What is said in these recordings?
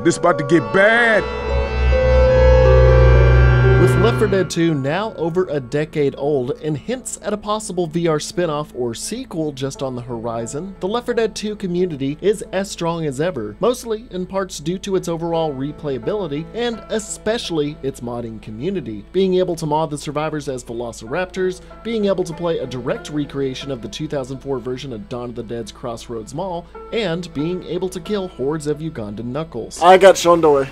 this about to get bad. With Left 4 Dead 2 now over a decade old and hints at a possible VR spin-off or sequel just on the horizon, the Left 4 Dead 2 community is as strong as ever, mostly in parts due to its overall replayability and especially its modding community. Being able to mod the survivors as velociraptors, being able to play a direct recreation of the 2004 version of Dawn of the Dead's Crossroads Mall, and being able to kill hordes of Ugandan knuckles. I got Shondoy.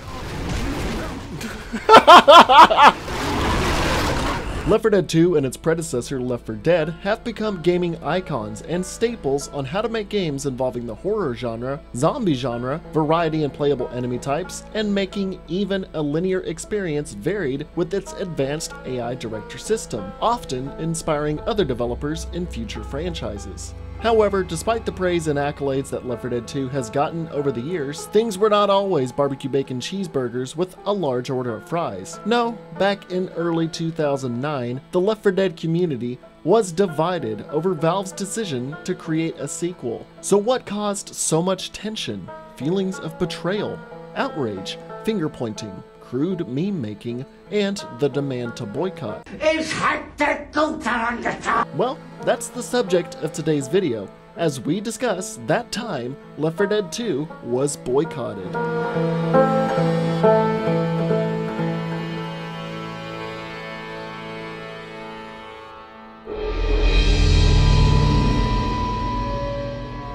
Left 4 Dead 2 and its predecessor Left 4 Dead have become gaming icons and staples on how to make games involving the horror genre, zombie genre, variety in playable enemy types, and making even a linear experience varied with its advanced AI director system, often inspiring other developers in future franchises. However, despite the praise and accolades that Left 4 Dead 2 has gotten over the years, things were not always barbecue bacon cheeseburgers with a large order of fries. No, back in early 2009, the Left 4 Dead community was divided over Valve's decision to create a sequel. So what caused so much tension? Feelings of betrayal, outrage, finger pointing, crude meme making, and the demand to boycott. Well, that's the subject of today's video, as we discuss that time Left 4 Dead 2 was boycotted.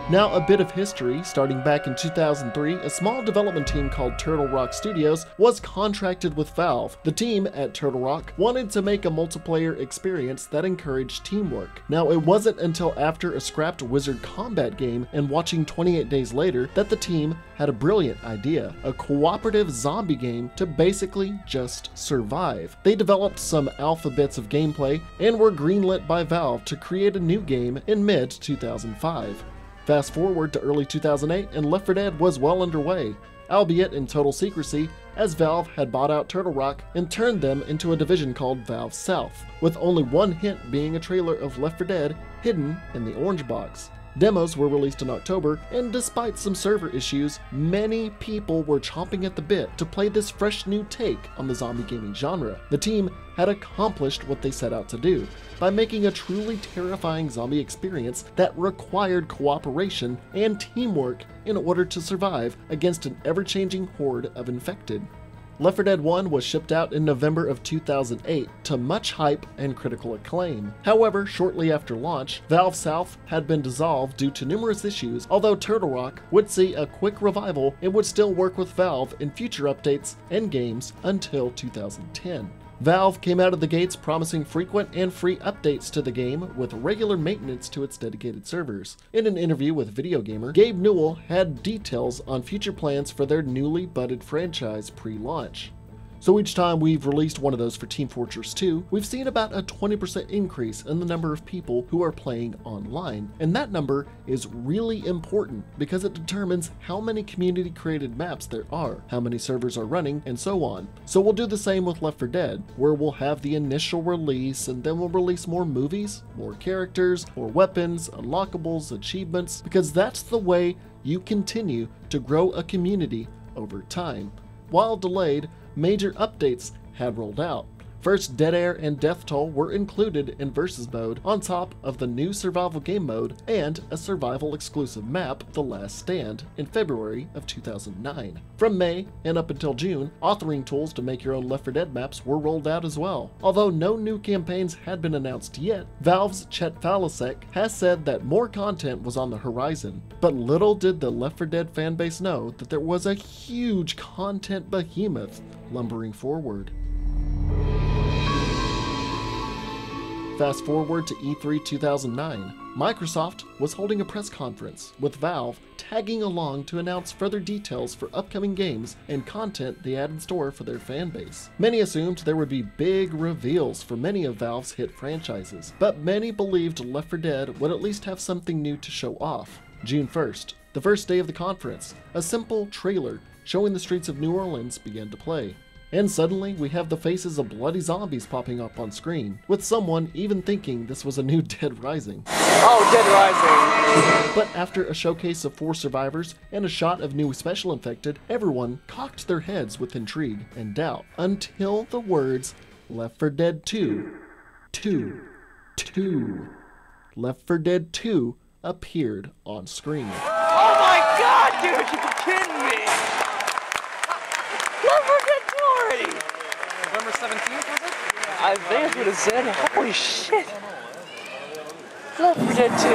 Now, a bit of history. Starting back in 2003, a small development team called Turtle Rock Studios was contracted with Valve. The team at Turtle Rock wanted to make a multiplayer experience that encouraged teamwork. Now, it wasn't until after a scrapped Wizard Combat game and watching 28 Days Later that the team had a brilliant idea: a cooperative zombie game to basically just survive. They developed some alpha bits of gameplay and were greenlit by Valve to create a new game in mid-2005. Fast forward to early 2008 and Left 4 Dead was well underway, albeit in total secrecy, as Valve had bought out Turtle Rock and turned them into a division called Valve South, with only one hint being a trailer of Left 4 Dead hidden in the orange box. Demos were released in October, and despite some server issues, many people were chomping at the bit to play this fresh new take on the zombie gaming genre. The team had accomplished what they set out to do by making a truly terrifying zombie experience that required cooperation and teamwork in order to survive against an ever-changing horde of infected. Left 4 Dead 1 was shipped out in November of 2008 to much hype and critical acclaim. However, shortly after launch, Valve South had been dissolved due to numerous issues, although Turtle Rock would see a quick revival and would still work with Valve in future updates and games until 2010. Valve came out of the gates promising frequent and free updates to the game with regular maintenance to its dedicated servers. In an interview with Video Gamer, Gabe Newell had details on future plans for their newly budded franchise pre-launch. So each time we've released one of those for Team Fortress 2, we've seen about a 20% increase in the number of people who are playing online. And that number is really important because it determines how many community created maps there are, how many servers are running, and so on. So we'll do the same with Left 4 Dead, where we'll have the initial release and then we'll release more movies, more characters, more weapons, unlockables, achievements, because that's the way you continue to grow a community over time. While delayed, major updates had rolled out. First, Dead Air and Death Toll were included in Versus mode on top of the new survival game mode and a survival exclusive map, The Last Stand, in February of 2009. From May and up until June, authoring tools to make your own Left 4 Dead maps were rolled out as well. Although no new campaigns had been announced yet, Valve's Chet Falasek has said that more content was on the horizon. But little did the Left 4 Dead fanbase know that there was a huge content behemoth lumbering forward. Fast forward to E3 2009. Microsoft was holding a press conference, with Valve tagging along to announce further details for upcoming games and content they had in store for their fanbase. Many assumed there would be big reveals for many of Valve's hit franchises, but many believed Left 4 Dead would at least have something new to show off. June 1st, the first day of the conference, a simple trailer showing the streets of New Orleans began to play. And suddenly, we have the faces of bloody zombies popping up on screen, with someone even thinking this was a new Dead Rising. Oh, Dead Rising! But after a showcase of 4 survivors and a shot of new special infected, everyone cocked their heads with intrigue and doubt until the words Left 4 Dead 2, 2, 2, Left 4 Dead 2 appeared on screen. Oh my god, dude, you're kidding me! Left 4 Dead 2 already! November 17th, was it? I think that's what it said. Holy shit! Left 4 Dead 2.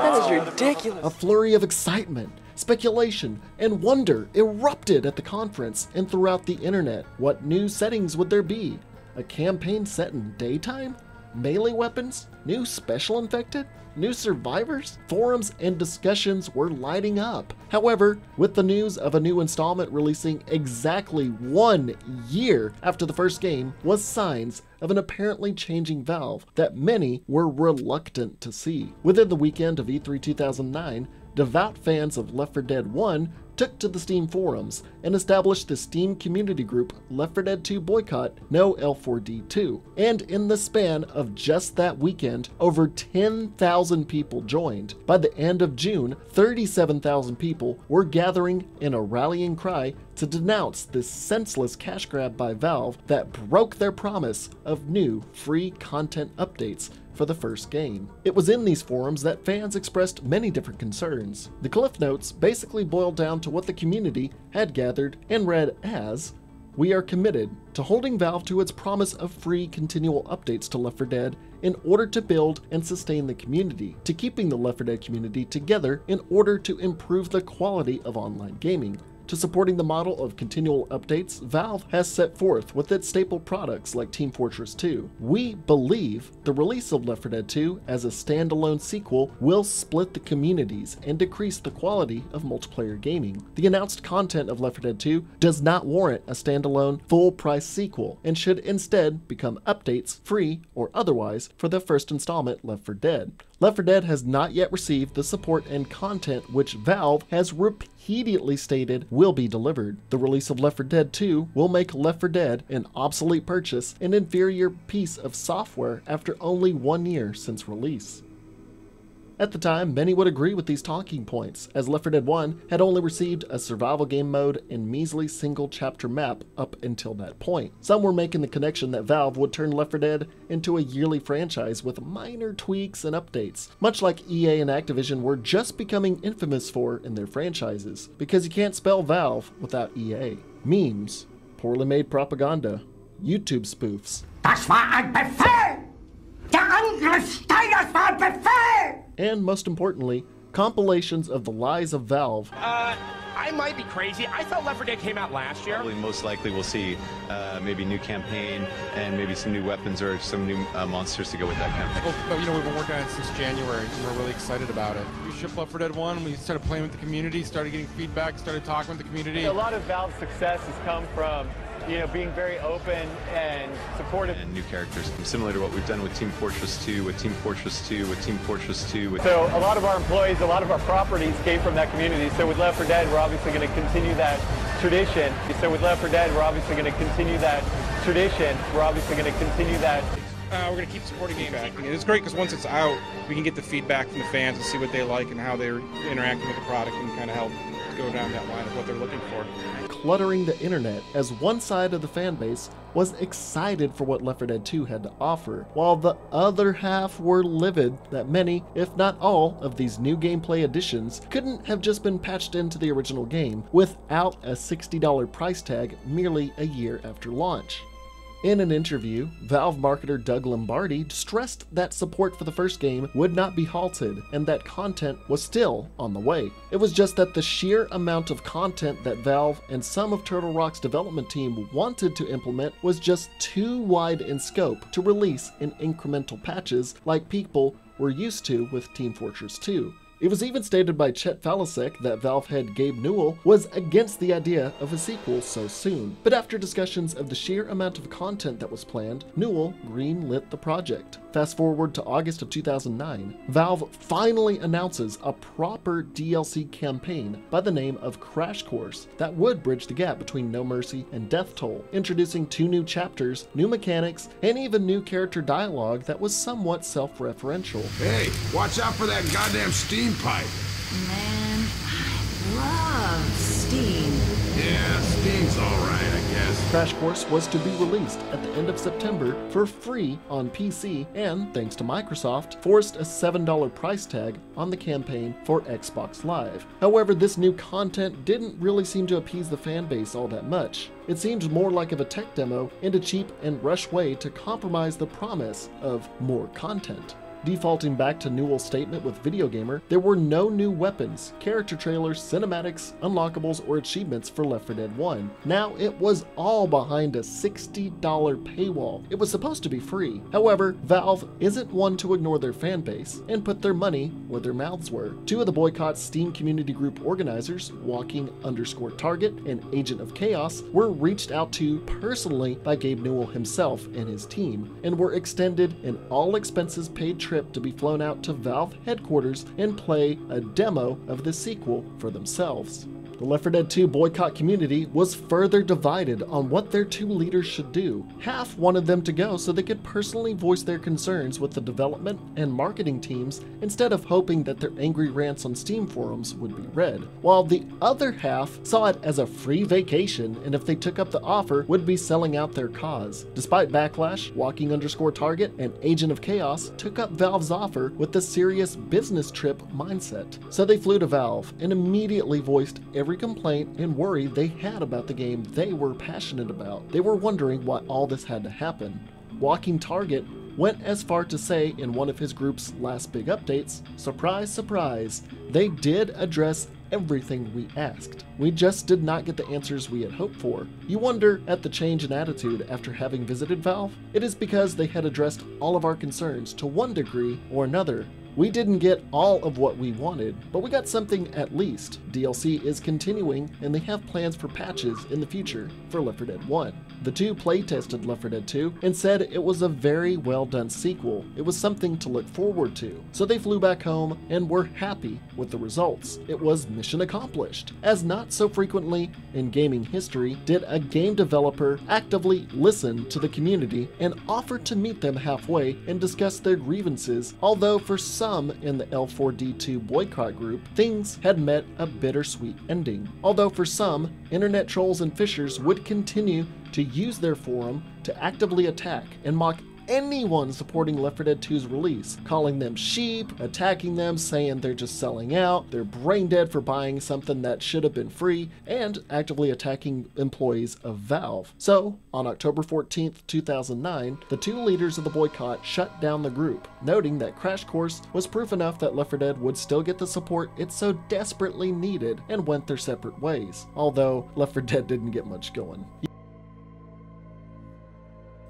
That is ridiculous. A flurry of excitement, speculation, and wonder erupted at the conference and throughout the internet. What new settings would there be? A campaign set in daytime? Melee weapons? New special infected? New survivors? Forums and discussions were lighting up. However, with the news of a new installment releasing exactly 1 year after the first game was signs of an apparently changing Valve that many were reluctant to see. Within the weekend of E3 2009, devout fans of Left 4 Dead 1 took to the Steam forums and established the Steam community group Left 4 Dead 2 Boycott, no L4D2. And in the span of just that weekend, over 10,000 people joined. By the end of June, 37,000 people were gathering in a rallying cry to denounce this senseless cash grab by Valve that broke their promise of new free content updates for the first game. It was in these forums that fans expressed many different concerns. The Cliff Notes basically boiled down to what the community had gathered and read as, "We are committed to holding Valve to its promise of free continual updates to Left 4 Dead in order to build and sustain the community, to keeping the Left 4 Dead community together in order to improve the quality of online gaming. To supporting the model of continual updates Valve has set forth with its staple products like Team Fortress 2. We believe the release of Left 4 Dead 2 as a standalone sequel will split the communities and decrease the quality of multiplayer gaming. The announced content of Left 4 Dead 2 does not warrant a standalone full-price sequel and should instead become updates, free or otherwise, for the first installment Left 4 Dead. Left 4 Dead has not yet received the support and content which Valve has repeatedly stated will be delivered. The release of Left 4 Dead 2 will make Left 4 Dead an obsolete purchase, an inferior piece of software after only 1 year since release." At the time, many would agree with these talking points, as Left 4 Dead 1 had only received a survival game mode and measly single chapter map up until that point. Some were making the connection that Valve would turn Left 4 Dead into a yearly franchise with minor tweaks and updates, much like EA and Activision were just becoming infamous for in their franchises, because you can't spell Valve without EA. Memes, poorly made propaganda, YouTube spoofs. Das war ein Befehl! Der Angriff Steiners war ein Befehl! And most importantly, compilations of the lies of Valve. I might be crazy. I thought Left 4 Dead came out last year. Probably most likely we'll see maybe new campaign and maybe some new weapons or some new monsters to go with that campaign. Well, you know, we've been working on it since January, and we're really excited about it. We shipped Left 4 Dead 1, we started playing with the community, started getting feedback, started talking with the community. A lot of Valve's success has come from, you know, being very open and supportive. And new characters, similar to what we've done with Team Fortress 2, with Team Fortress 2, with Team Fortress 2. So a lot of our employees, a lot of our properties came from that community. So with Left 4 Dead, we're obviously going to continue that tradition. So with Left 4 Dead, we're obviously going to continue that tradition. We're obviously going to continue that. We're going to keep supporting feedback. It's great because once it's out, we can get the feedback from the fans and see what they like and how they're interacting with the product and kind of help go down that line of what they're looking for. Cluttering the internet as one side of the fan base was excited for what Left 4 Dead 2 had to offer, while the other half were livid that many, if not all, of these new gameplay additions couldn't have just been patched into the original game without a $60 price tag merely a year after launch. In an interview, Valve marketer Doug Lombardi stressed that support for the first game would not be halted and that content was still on the way. It was just that the sheer amount of content that Valve and some of Turtle Rock's development team wanted to implement was just too wide in scope to release in incremental patches like people were used to with Team Fortress 2. It was even stated by Chet Falasek that Valve head Gabe Newell was against the idea of a sequel so soon. But after discussions of the sheer amount of content that was planned, Newell greenlit the project. Fast forward to August of 2009, Valve finally announces a proper DLC campaign by the name of Crash Course that would bridge the gap between No Mercy and Death Toll, introducing 2 new chapters, new mechanics, and even new character dialogue that was somewhat self-referential. Hey, watch out for that goddamn steam pipe. Man, I love steam. Yeah, steam's alright, I guess. Crash Course was to be released at the end of September for free on PC and, thanks to Microsoft, forced a $7 price tag on the campaign for Xbox Live. However, this new content didn't really seem to appease the fan base all that much. It seemed more like of a tech demo and a cheap and rush way to compromise the promise of more content. Defaulting back to Newell's statement with Video Gamer, there were no new weapons, character trailers, cinematics, unlockables, or achievements for Left 4 Dead 1. Now it was all behind a $60 paywall. It was supposed to be free. However, Valve isn't one to ignore their fan base and put their money where their mouths were. 2 of the Boycott Steam community group organizers, Walking_Target and Agent of Chaos, were reached out to personally by Gabe Newell himself and his team, and were extended an all-expenses paid trip to be flown out to Valve headquarters and play a demo of the sequel for themselves. The Left 4 Dead 2 boycott community was further divided on what their 2 leaders should do. Half wanted them to go so they could personally voice their concerns with the development and marketing teams instead of hoping that their angry rants on Steam forums would be read, while the other half saw it as a free vacation and if they took up the offer would be selling out their cause. Despite backlash, Walking_Target and Agent of Chaos took up Valve's offer with a serious business trip mindset. So they flew to Valve and immediately voiced every complaint and worry they had about the game they were passionate about. They were wondering why all this had to happen. Walking Target went as far to say in one of his group's last big updates, surprise, surprise, they did address everything we asked. We just did not get the answers we had hoped for. You wonder at the change in attitude after having visited Valve? It is because they had addressed all of our concerns to one degree or another. We didn't get all of what we wanted, but we got something at least. DLC is continuing, and they have plans for patches in the future for Left 4 Dead 1. The 2 playtested Left 4 Dead 2 and said it was a very well done sequel. It was something to look forward to. So they flew back home and were happy with the results. It was mission accomplished, as not so frequently in gaming history did a game developer actively listen to the community and offer to meet them halfway and discuss their grievances, although for some in the L4D2 boycott group, things had met a bittersweet ending. Although for some, internet trolls and fishers would continue to use their forum to actively attack and mock anyone supporting Left 4 Dead 2's release, calling them sheep, attacking them, saying they're just selling out, they're brain dead for buying something that should have been free, and actively attacking employees of Valve. So, on October 14th, 2009, the 2 leaders of the boycott shut down the group, noting that Crash Course was proof enough that Left 4 Dead would still get the support it so desperately needed, and went their separate ways, although Left 4 Dead didn't get much going.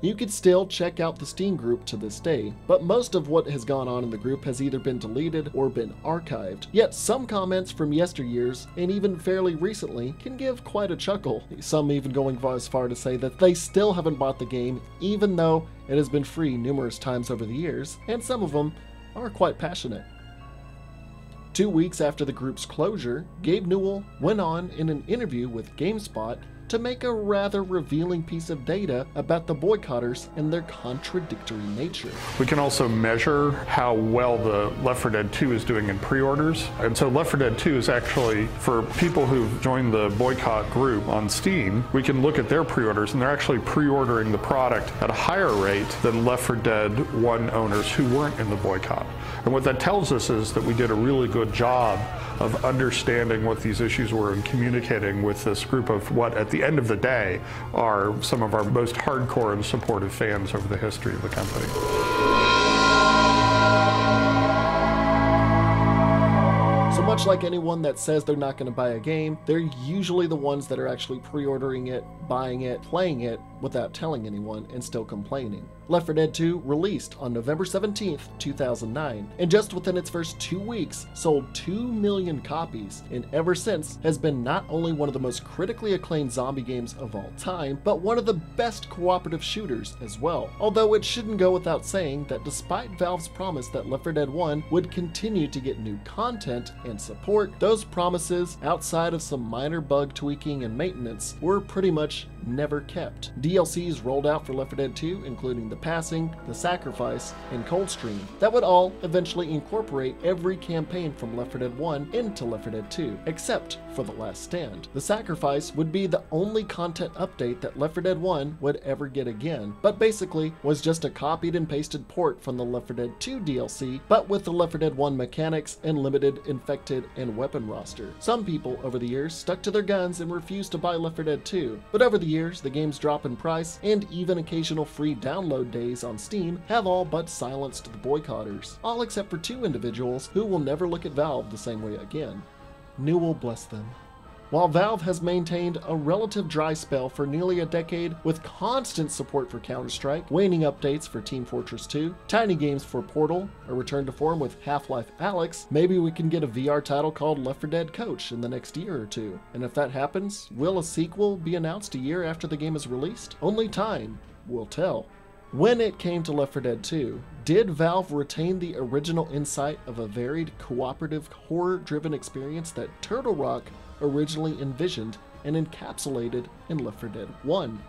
You could still check out the Steam group to this day, but most of what has gone on in the group has either been deleted or been archived. Yet some comments from yesteryears, and even fairly recently, can give quite a chuckle. Some even going as far to say that they still haven't bought the game, even though it has been free numerous times over the years, and some of them are quite passionate. 2 weeks after the group's closure, Gabe Newell went on in an interview with Gamespot to make a rather revealing piece of data about the boycotters and their contradictory nature. We can also measure how well the Left 4 Dead 2 is doing in pre-orders. And so Left 4 Dead 2 is actually, for people who've joined the boycott group on Steam, we can look at their pre-orders and they're actually pre-ordering the product at a higher rate than Left 4 Dead 1 owners who weren't in the boycott. And what that tells us is that we did a really good job of understanding what these issues were and communicating with this group of what, at the end of the day, are some of our most hardcore and supportive fans over the history of the company. So much like anyone that says they're not going to buy a game, they're usually the ones that are actually pre-ordering it, buying it, playing it, without telling anyone and still complaining. Left 4 Dead 2 released on November 17th, 2009, and just within its first 2 weeks sold 2 million copies, and ever since has been not only one of the most critically acclaimed zombie games of all time, but one of the best cooperative shooters as well. Although it shouldn't go without saying that despite Valve's promise that Left 4 Dead 1 would continue to get new content and support, those promises, outside of some minor bug tweaking and maintenance, were pretty much never kept. DLCs rolled out for Left 4 Dead 2, including the Passing, the Sacrifice, and Coldstream, that would all eventually incorporate every campaign from Left 4 Dead 1 into Left 4 Dead 2, except for The Last Stand. The Sacrifice would be the only content update that Left 4 Dead 1 would ever get again, but basically was just a copied and pasted port from the Left 4 Dead 2 DLC, but with the Left 4 Dead 1 mechanics and limited infected and weapon roster. Some people over the years stuck to their guns and refused to buy Left 4 Dead 2, but over the years the game's drop in price and even occasional free download days on Steam have all but silenced the boycotters, all except for 2 individuals who will never look at Valve the same way again. Newell bless them. While Valve has maintained a relative dry spell for nearly a decade with constant support for Counter-Strike, waning updates for Team Fortress 2, tiny games for Portal, a return to form with Half-Life Alyx, maybe we can get a VR title called Left 4 Dead Coach in the next year or 2. And if that happens, will a sequel be announced a year after the game is released? Only time will tell. When it came to Left 4 Dead 2, did Valve retain the original insight of a varied, cooperative, horror-driven experience that Turtle Rock originally envisioned and encapsulated in Left 4 Dead 1?